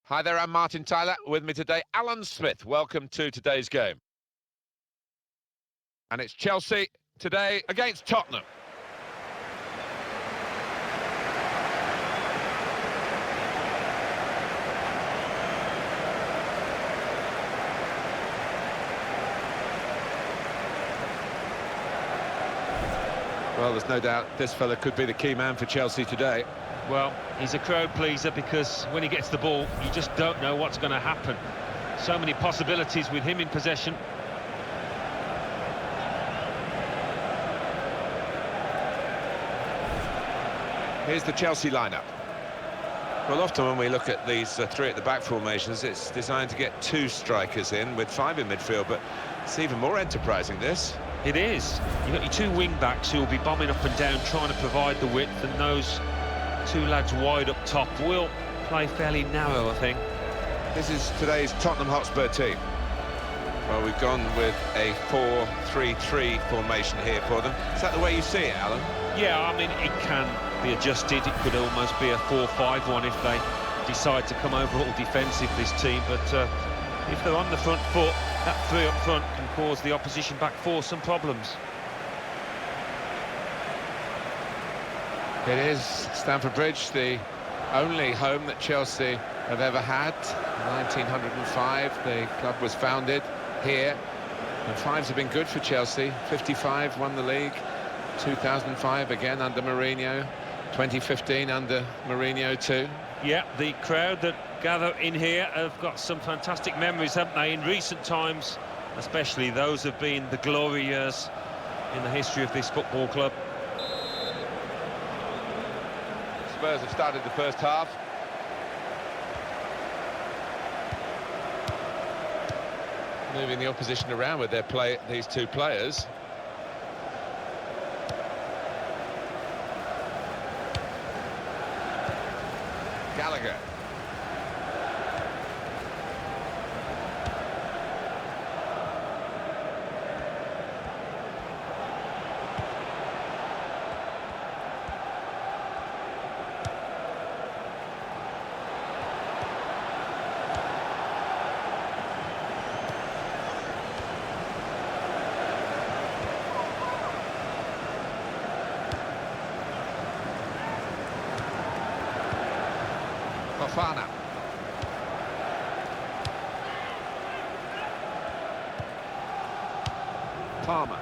Hi there, I'm Martin Tyler. With me today, Alan Smith. Welcome to today's game. And it's Chelsea today against Tottenham. Well, there's no doubt this fella could be the key man for Chelsea today. Well, he's a crowd pleaser because when he gets the ball, you just don't know what's going to happen. So many possibilities with him in possession. Here's the Chelsea lineup. Well, often when we look at these three at the back formations, it's designed to get two strikers in with five in midfield, but it's even more enterprising, this. It is. You've got your two wing-backs who will be bombing up and down, trying to provide the width, and those two lads wide up top will play fairly narrow, I think. This is today's Tottenham Hotspur team. Well, we've gone with a 4-3-3 formation here for them. Is that the way you see it, Alan? Yeah, I mean, it can be adjusted. It could almost be a 4-5-1 if they decide to come over all defensive, this team. But if they're on the front foot, that three up front can cause the opposition back four some problems. It is Stamford Bridge, the only home that Chelsea have ever had. 1905, the club was founded here, and fives have been good for Chelsea. 55 won the league, 2005 again under Mourinho, 2015 under Mourinho too. Yeah, the crowd that gather in here have got some fantastic memories, haven't they, in recent times, especially those have been the glory years in the history of this football club. Spurs have started the first half. Moving the opposition around with these two players. Gallagher. Fofana. Palmer.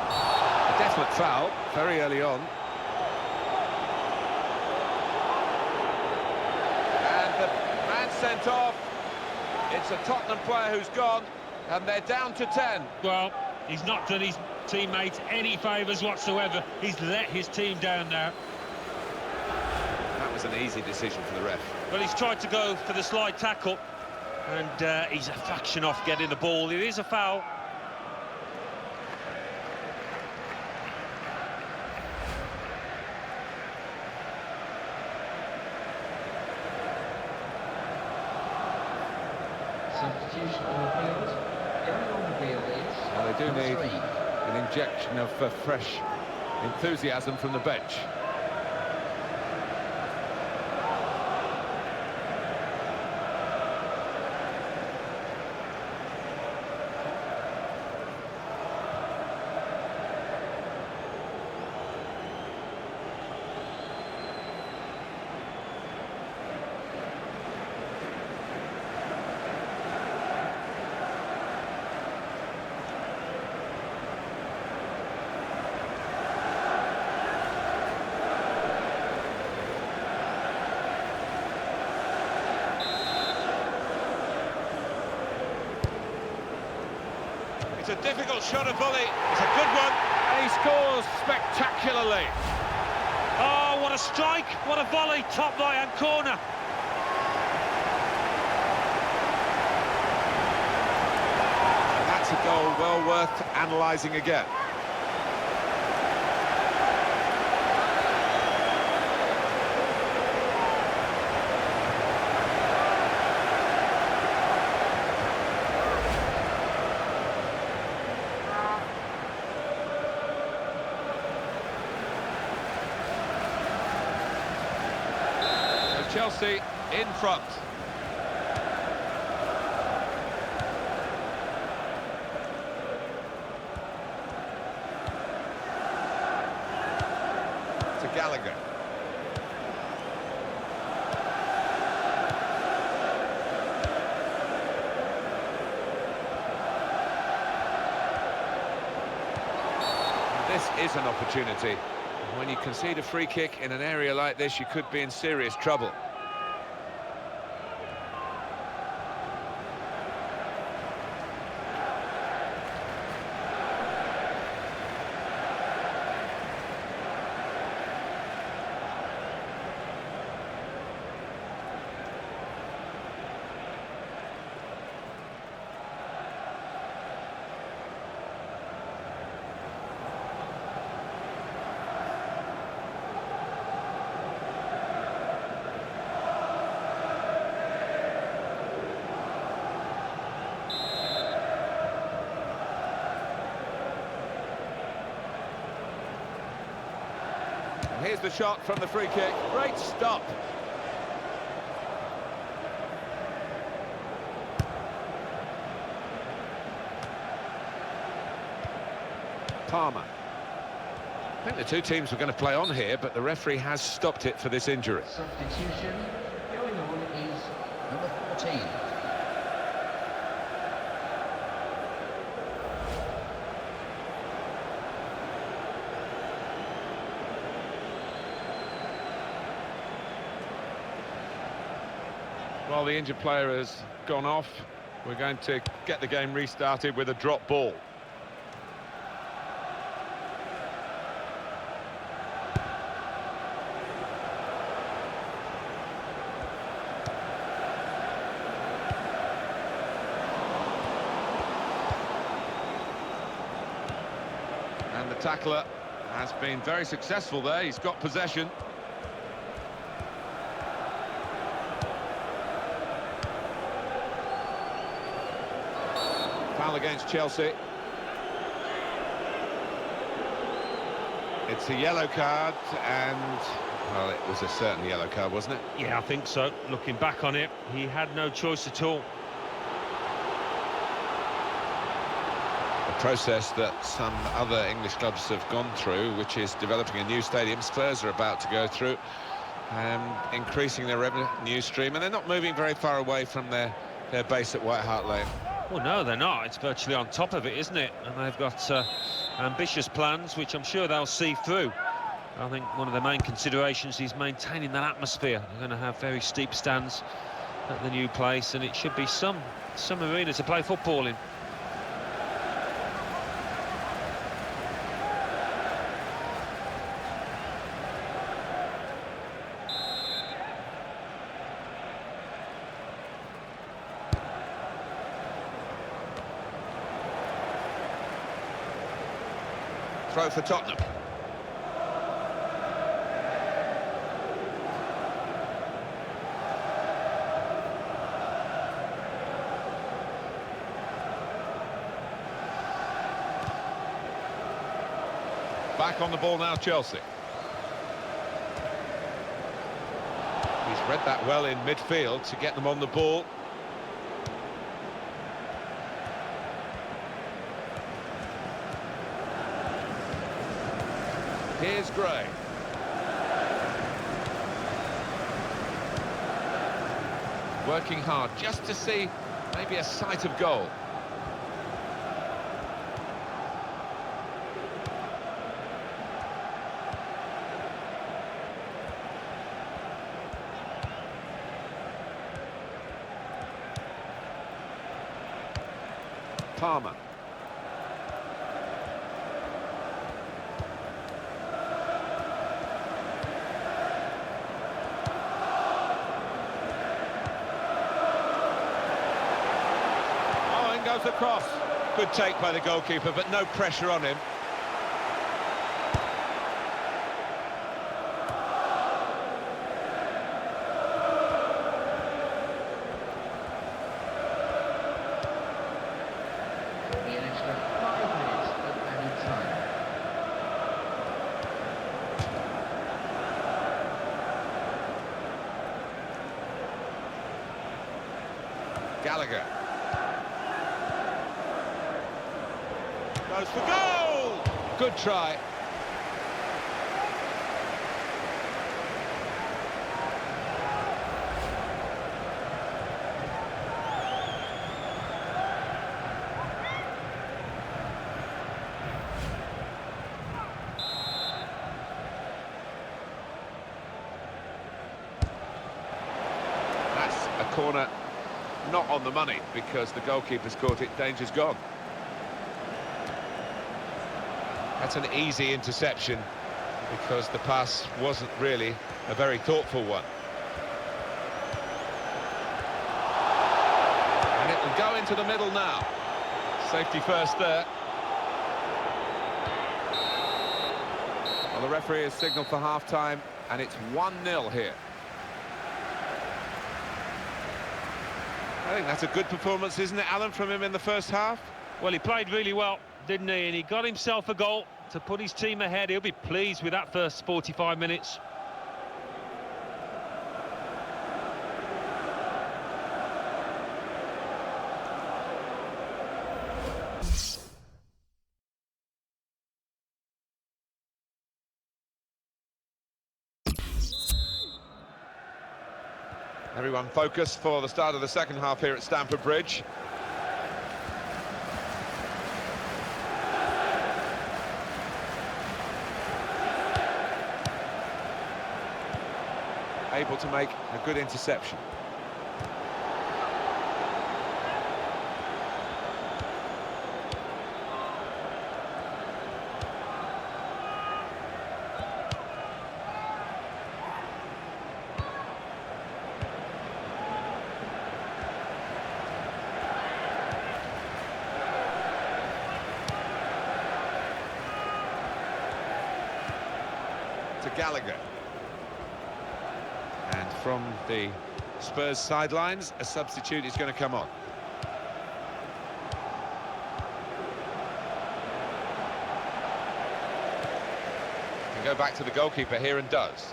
A definite foul very early on. And the man sent off. It's a Tottenham player who's gone, and they're down to 10. Well, he's not done his teammates any favours whatsoever. He's let his team down now. That was an easy decision for the ref. Well, he's tried to go for the slide tackle, and he's a fraction off getting the ball. It is a foul. Substitution on the field. Going on the wheel is... Well, they do need an injection of fresh enthusiasm from the bench. It's a difficult shot, a volley. It's a good one, and he scores spectacularly. Oh, what a strike, what a volley, top right-hand corner. And that's a goal well worth analysing again. Chelsea in front. To Gallagher. This is an opportunity. When you concede a free kick in an area like this, you could be in serious trouble. Here's the shot from the free kick. Great stop. Palmer. I think the two teams were going to play on here, but the referee has stopped it for this injury. Substitution going on is number 14. While the injured player has gone off, we're going to get the game restarted with a drop ball. And the tackler has been very successful there. He's got possession. Foul against Chelsea. It's a yellow card, and, well, it was a certain yellow card, wasn't it? Yeah, I think so. Looking back on it, he had no choice at all. A process that some other English clubs have gone through, which is developing a new stadium. Spurs are about to go through, increasing their revenue stream, and they're not moving very far away from their base at White Hart Lane. Well, no, they're not. It's virtually on top of it, isn't it? And they've got ambitious plans, which I'm sure they'll see through. I think one of the main considerations is maintaining that atmosphere. They're going to have very steep stands at the new place, and it should be some arena to play football in. Throw for Tottenham. Back on the ball now, Chelsea. He's read that well in midfield to get them on the ball. Here's Gray. Working hard just to see maybe a sight of goal. Palmer. Goes across. Good take by the goalkeeper, but no pressure on him. There'll be an extra 5 minutes of added time. Gallagher. Goes for goal! Good try. That's a corner not on the money because the goalkeeper's caught it. Danger's gone. That's an easy interception because the pass wasn't really a very thoughtful one. And it will go into the middle now. Safety first there. Well, the referee has signalled for half-time and it's 1-0 here. I think that's a good performance, isn't it, Alan, from him in the first half? Well, he played really well, didn't he? And he got himself a goal to put his team ahead. He'll be pleased with that first 45 minutes. Everyone focused for the start of the second half here at Stamford Bridge. Able to make a good interception. To Gallagher. And from the Spurs sidelines, a substitute is going to come on. Can go back to the goalkeeper here and does.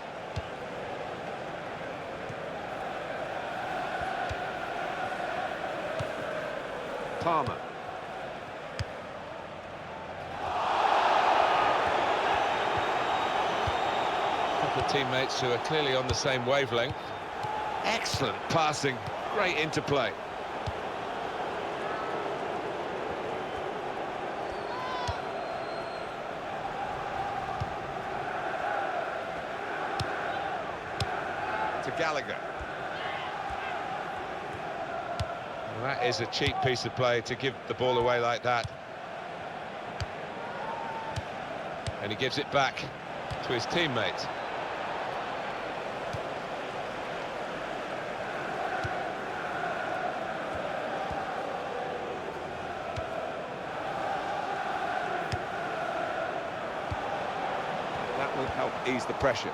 Palmer. The teammates who are clearly on the same wavelength. Excellent passing, great interplay. To Gallagher. Well, that is a cheap piece of play to give the ball away like that. And he gives it back to his teammates. That will help ease the pressure.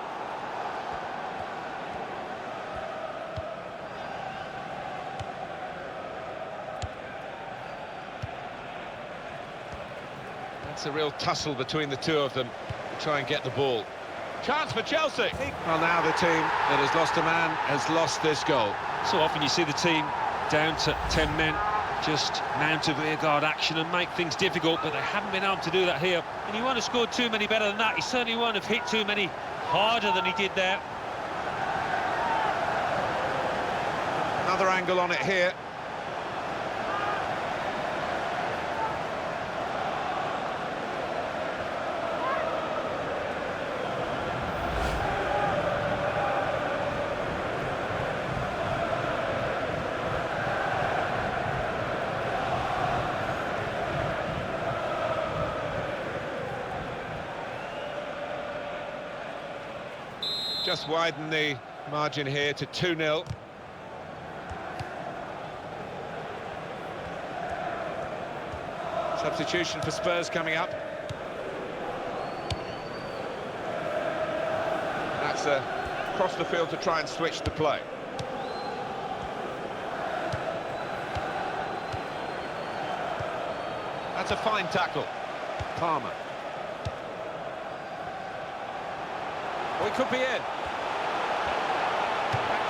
That's a real tussle between the two of them to try and get the ball. Chance for Chelsea. Well, now the team that has lost a man has lost this goal. So often you see the team down to 10 men just mount a rearguard action and make things difficult, but they haven't been able to do that here. And he won't have scored too many better than that. He certainly won't have hit too many harder than he did there. Another angle on it here. Just widen the margin here to 2-0. Substitution for Spurs coming up. That's across the field to try and switch the play. That's a fine tackle. Palmer. Oh, he could be in. That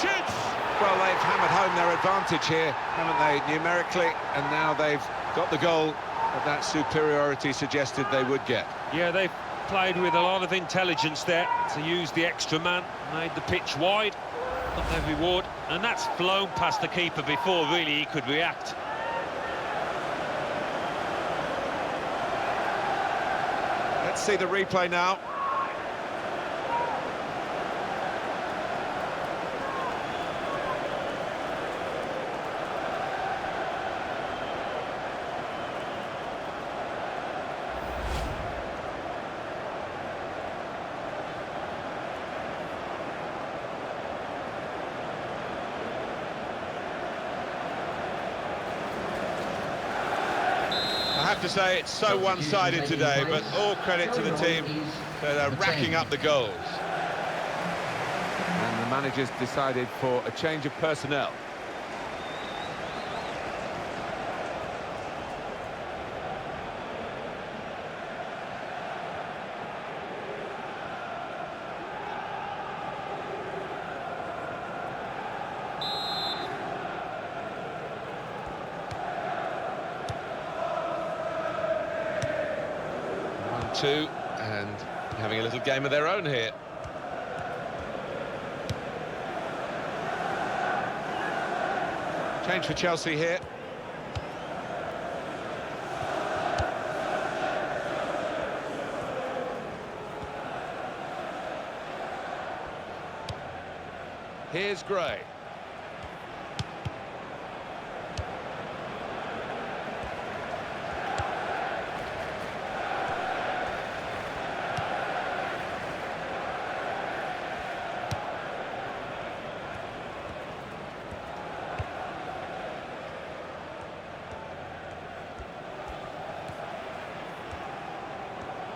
Well, they've hammered home their advantage here, haven't they, numerically, and now they've got the goal that superiority suggested they would get. Yeah, they've played with a lot of intelligence there to use the extra man, made the pitch wide, got their reward, and that's flown past the keeper before really he could react. Let's see the replay now. I have to say it's so one-sided today, but all credit to the team that are racking up the goals. And the manager's decided for a change of personnel. Two, and having a little game of their own here. Change for Chelsea here. Here's Gray.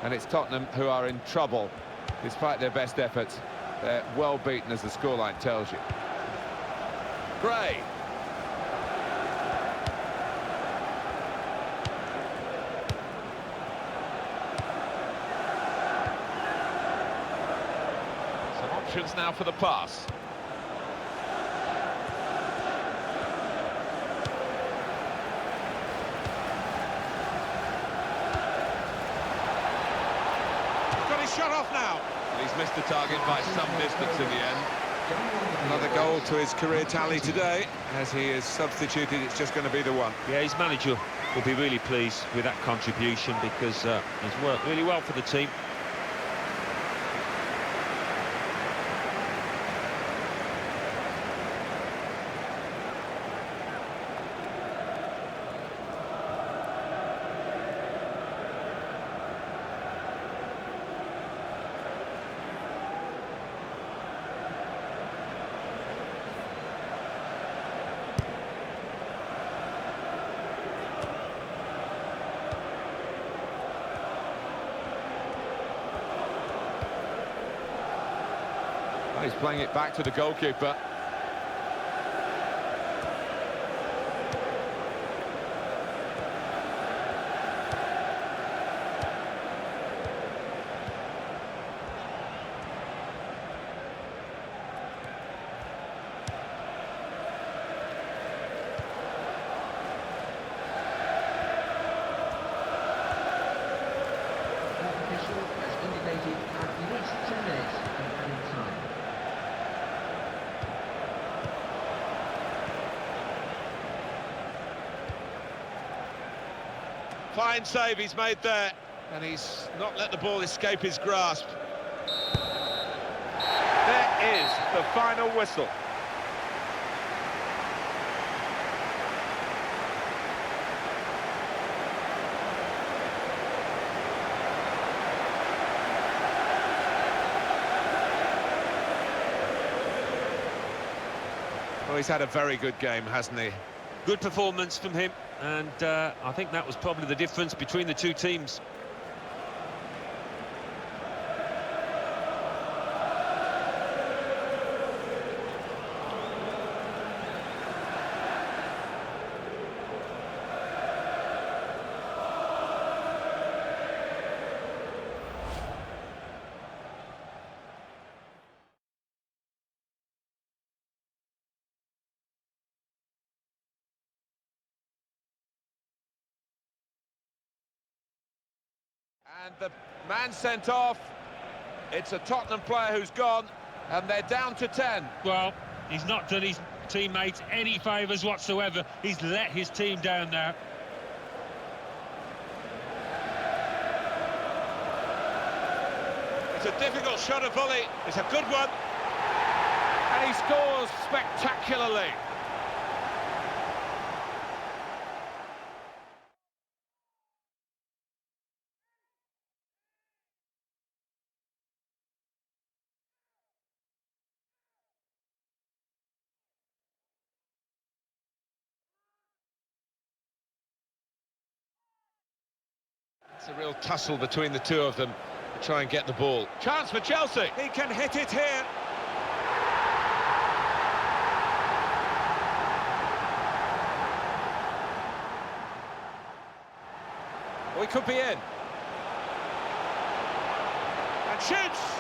And it's Tottenham who are in trouble, despite their best efforts. They're well beaten, as the scoreline tells you. Gray. Some options now for the pass. Shut off now. He's missed the target by some distance in the end. Another goal to his career tally today. As he is substituted, it's just going to be the one. Yeah, his manager will be really pleased with that contribution because he's worked really well for the team. He's playing it back to the goalkeeper. Official has indicated at least 2 minutes of added time. Fine save he's made there, and he's not let the ball escape his grasp. There is the final whistle. Well, he's had a very good game, hasn't he? Good performance from him, and I think that was probably the difference between the two teams. And the man sent off. It's a Tottenham player who's gone, and they're down to 10. Well, he's not done his teammates any favours whatsoever. He's let his team down now. It's a difficult shot of volley. It's a good one. And he scores spectacularly. It's a real tussle between the two of them to try and get the ball. Chance for Chelsea. He can hit it here. We could be in. And shoots!